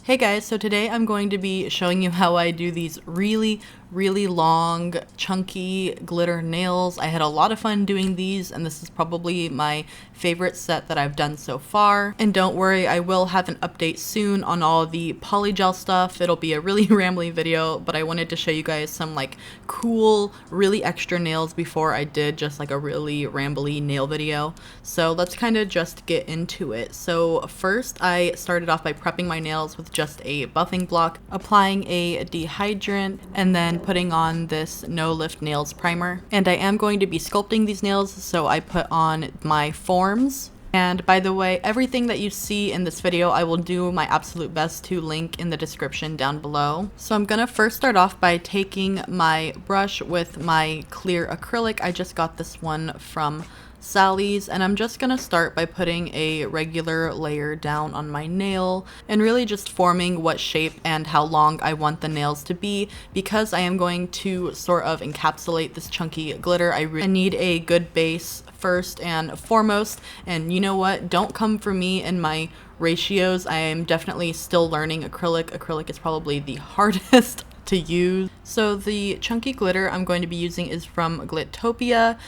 Hey guys, so today I'm going to be showing you how I do these really long, chunky glitter nails. I had a lot of fun doing these, and this is probably my favorite set that I've done so far. And don't worry, I will have an update soon on all the polygel stuff. It'll be a really rambly video, but I wanted to show you guys some like cool, really extra nails before I did just like a really rambly nail video. So let's kind of just get into it. So first I started off by prepping my nails with just a buffing block, applying a dehydrant, and then putting on this No Lift Nails primer. And I am going to be sculpting these nails, so I put on my forms. And by the way, everything that you see in this video, I will do my absolute best to link in the description down below. So I'm gonna first start off by taking my brush with my clear acrylic. I just got this one from Sally's, and I'm just gonna start by putting a regular layer down on my nail and really just forming what shape and how long I want the nails to be. Because I am going to sort of encapsulate this chunky glitter, I need a good base first and foremost. And you know what, don't come for me and my ratios. I am definitely still learning acrylic. Acrylic is probably the hardest to use. So the chunky glitter I'm going to be using is from Glittopia.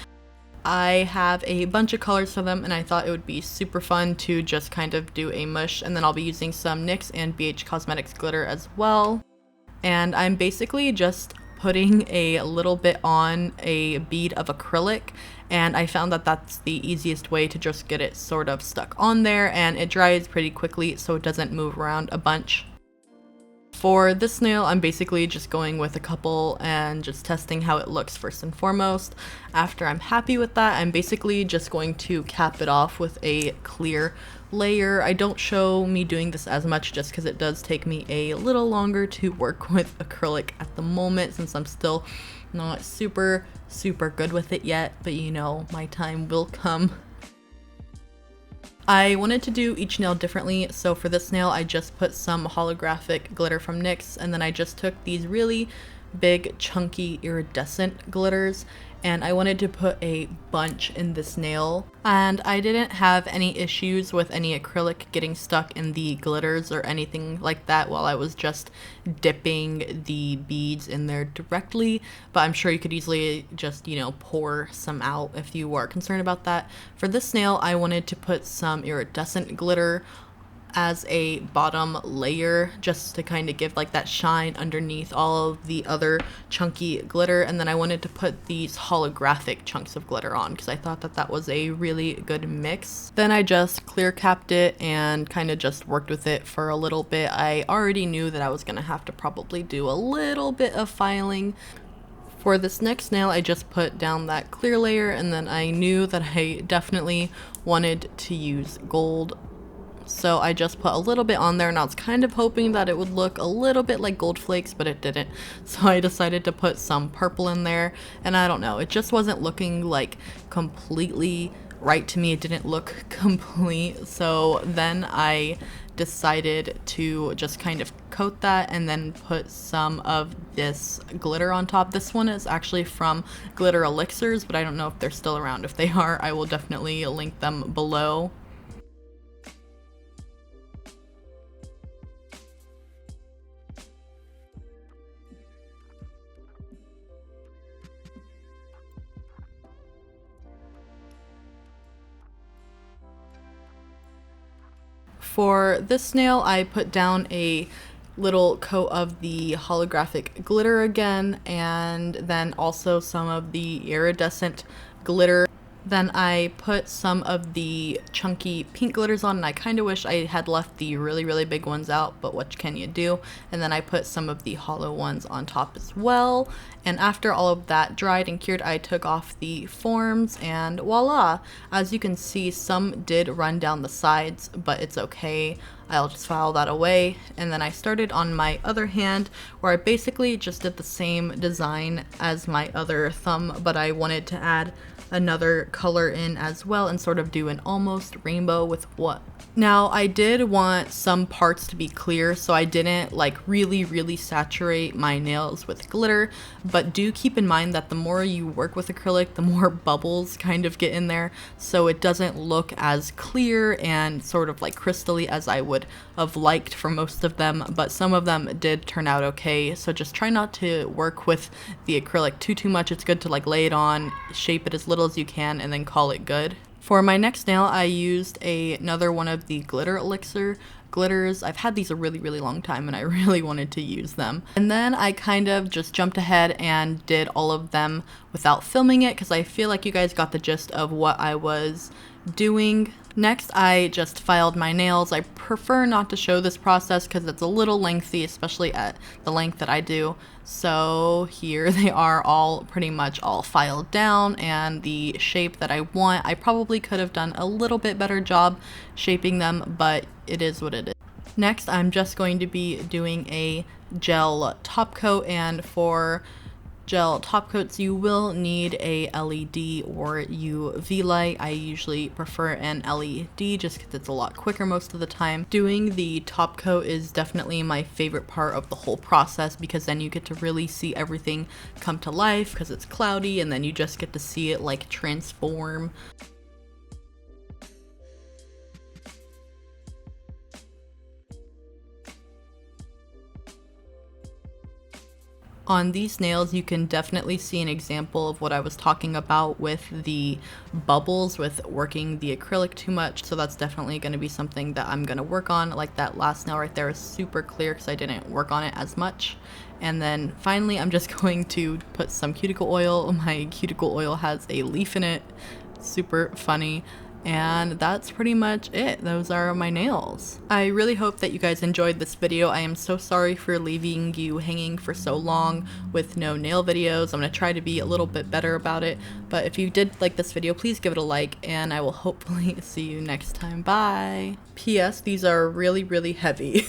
I have a bunch of colors for them, and I thought it would be super fun to just kind of do a mush, and then I'll be using some NYX and BH Cosmetics glitter as well. And I'm basically just putting a little bit on a bead of acrylic, and I found that that's the easiest way to just get it sort of stuck on there, and it dries pretty quickly so it doesn't move around a bunch. For this nail, I'm basically just going with a couple and just testing how it looks first and foremost. After I'm happy with that, I'm basically just going to cap it off with a clear layer. I don't show me doing this as much just because it does take me a little longer to work with acrylic at the moment, since I'm still not super good with it yet, but you know, my time will come. I wanted to do each nail differently, so for this nail I just put some holographic glitter from NYX, and then I just took these really big chunky iridescent glitters, and I wanted to put a bunch in this nail. And I didn't have any issues with any acrylic getting stuck in the glitters or anything like that while I was just dipping the beads in there directly, but I'm sure you could easily just, you know, pour some out if you are concerned about that. For this nail, I wanted to put some iridescent glitter as a bottom layer just to kind of give like that shine underneath all of the other chunky glitter, and then I wanted to put these holographic chunks of glitter on because I thought that that was a really good mix. Then I just clear capped it and kind of just worked with it for a little bit. I already knew that I was gonna have to probably do a little bit of filing. For this next nail, I just put down that clear layer, and then I knew that I definitely wanted to use gold. So I just put a little bit on there, and I was kind of hoping that it would look a little bit like gold flakes, but it didn't. So I decided to put some purple in there, and I don't know, it just wasn't looking like completely right to me. It didn't look complete. So then I decided to just kind of coat that and then put some of this glitter on top. This one is actually from Glitter Elixirs, but I don't know if they're still around. If they are, I will definitely link them below. For this nail, I put down a little coat of the holographic glitter again, and then also some of the iridescent glitter. Then I put some of the chunky pink glitters on, and I kind of wish I had left the really big ones out, but what can you do? And then I put some of the hollow ones on top as well. And after all of that dried and cured, I took off the forms, and voila! As you can see, some did run down the sides, but it's okay. I'll just file that away. And then I started on my other hand, where I basically just did the same design as my other thumb, but I wanted to add another color in as well and sort of do an almost rainbow with what. Now I did want some parts to be clear, so I didn't like really saturate my nails with glitter, but do keep in mind that the more you work with acrylic, the more bubbles kind of get in there, so it doesn't look as clear and sort of like crystally as I would have liked for most of them, but some of them did turn out okay. So just try not to work with the acrylic too much. It's good to like lay it on, shape it as little as you can, and then call it good. For my next nail, I used another one of the glitter elixir glitters. I've had these a really long time and I really wanted to use them. And then I kind of just jumped ahead and did all of them without filming it because I feel like you guys got the gist of what I was doing. Next, I just filed my nails. I prefer not to show this process because it's a little lengthy, especially at the length that I do. So here they are, all pretty much all filed down and the shape that I want. I probably could have done a little bit better job shaping them, but it is what it is. Next, I'm just going to be doing a gel top coat, and for gel top coats you will need a LED or UV light. I usually prefer an LED just because it's a lot quicker most of the time. Doing the top coat is definitely my favorite part of the whole process because then you get to really see everything come to life because it's cloudy, and then you just get to see it like transform. On these nails, you can definitely see an example of what I was talking about with the bubbles, with working the acrylic too much. So that's definitely going to be something that I'm going to work on. Like that last nail right there is super clear because I didn't work on it as much. And then finally, I'm just going to put some cuticle oil. My cuticle oil has a leaf in it. Super funny. And that's pretty much it. Those are my nails. I really hope that you guys enjoyed this video. I am so sorry for leaving you hanging for so long with no nail videos. I'm gonna try to be a little bit better about it. But if you did like this video, please give it a like, and I will hopefully see you next time. Bye. P.S. These are really heavy.